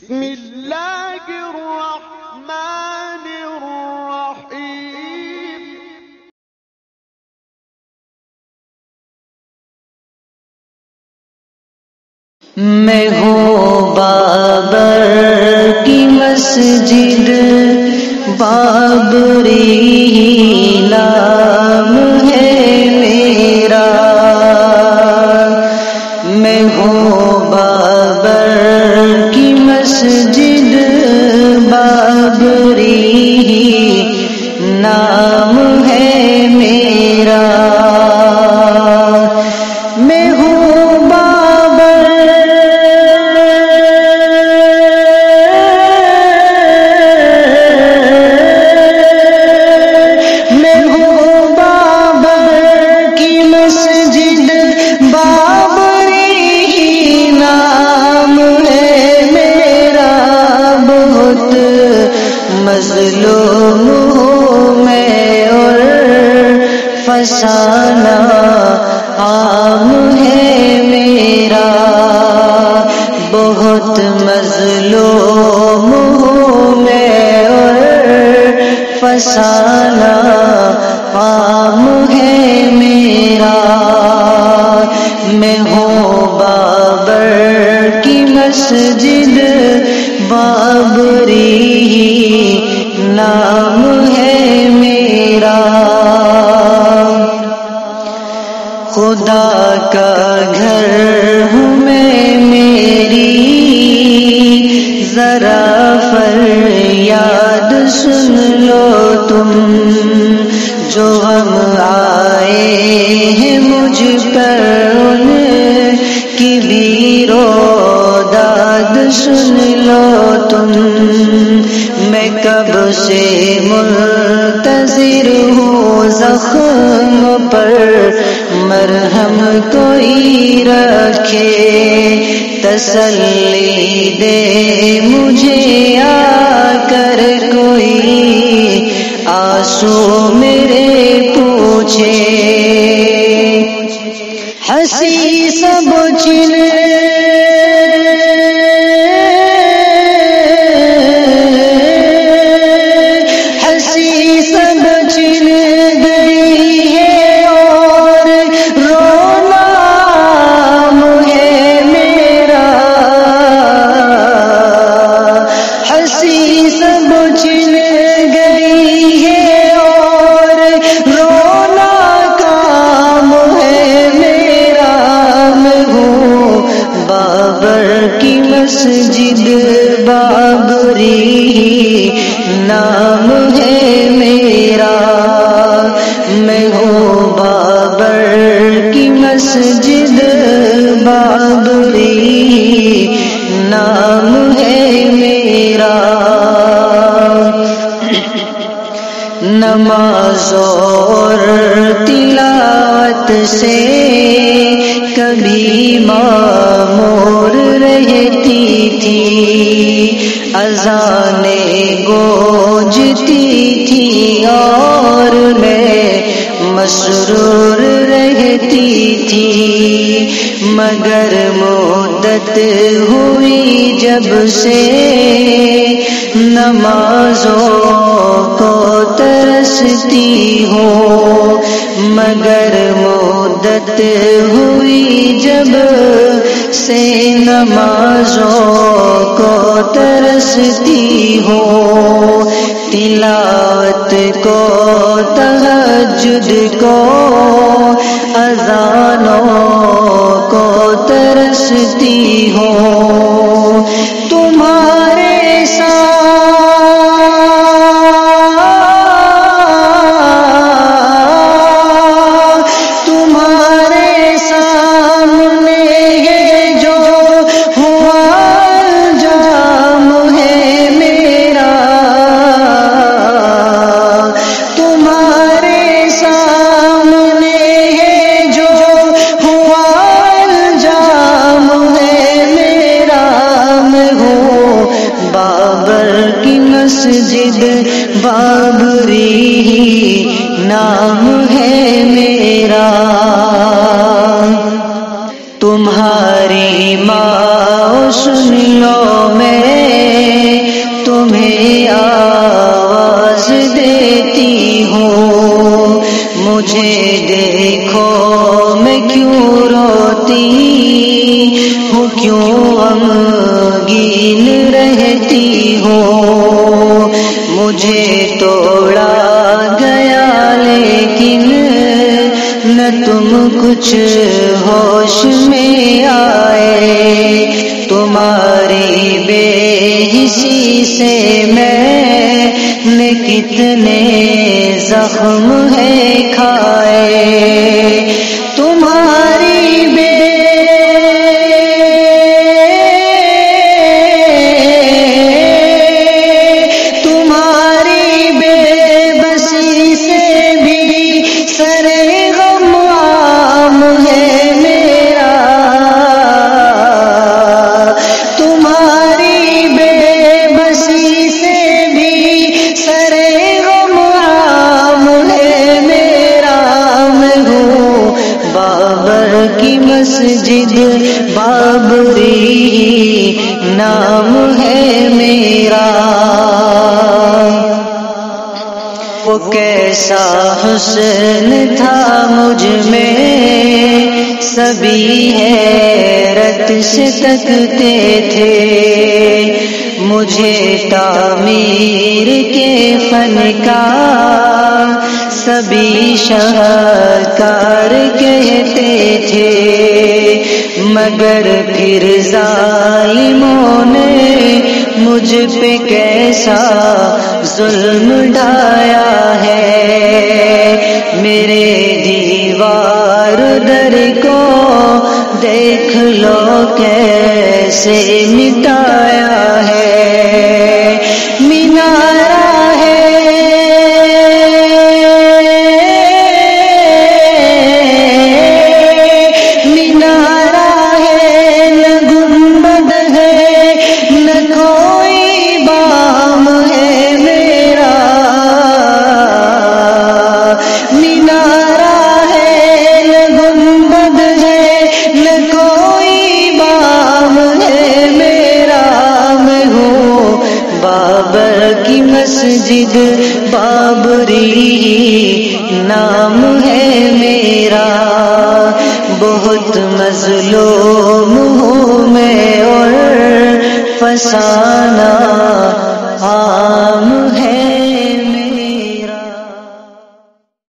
بسم اللہ الرحمن الرحیم میں ہوں بابر کی مسجد، بابری نام ہے میرا۔ میں ہوں بابر کی مسجد، بابری نام ہے میرا۔ میں ہوں مظلوم ہوں میں اور فسانہ عام ہے میرا، بہت مظلوم ہوں میں اور فسانہ عام ہے میرا۔ میں ہوں بابر کی مسجد، بابری نام ہے میرا۔ خدا کا گھر ہوں میں، میری ذرا فریاد سن لو تم، جو ہم آئے ہیں مجھ پر ان کی بھی روداد سن لو تم۔ میں کب سے منتظر ہوں زخم پر مرہم کوئی رکھے، تسلی دے مجھے آ کر کوئی، آنسو میرے پوچھے۔ ہنسی سب چھن مسجد، بابری نام ہے میرا۔ میں ہوں بابر کی مسجد، بابری نام ہے میرا۔ نماز اور تلاوت سے کبھی معمور رہتی تھی، اذانیں گونجتی تھی اور میں مسرور رہتی تھی، مگر مدت ہوئی جب سے نمازوں کو ترستی ہوں، مگر مدت ہوئی جب سے نمازوں کو ترستی ہوں، تلاوت کو، تہجد کو، اذانوں کو ترستی ہوں۔ تمہارے مسجد، بابری نام ہے میرا۔ تمہاری ماں سن لو میں آواز دیتی ہوں، مجھے دیکھو میں کیوں روتی ہوں، کیوں غمگین رہتی ہوں، مجھے توڑا گیا لیکن نہ تم کچھ ہوش میں آئے، تمہاری بے حسی سے میں نے کتنے زخم ہے کھائے، تمہاری بے بسی سے بھی سر غم عام ہے میرا، تمہاری بے بسی سے بھی سر غم عام ہے میرا، میں ہوں بابر کی مسجد بابری نام ہے میرا، وہ کیسا حسن تھا مجھ میں سبھی حیرت سے تکتے تھے، مجھے تعمیر کے فن کا سبھی شاہکار کہتے تھے، مگر پھر ظالموں نے مجھ پہ کیسا ظلم ڈھایا ہے، میرے دیوار در کو دیکھ لو کیسے مٹایا ہے، مینارہ ہے کی مسجد بابری نام ہے میرا، بہت مظلوم ہوں میں اور فسانہ عام ہے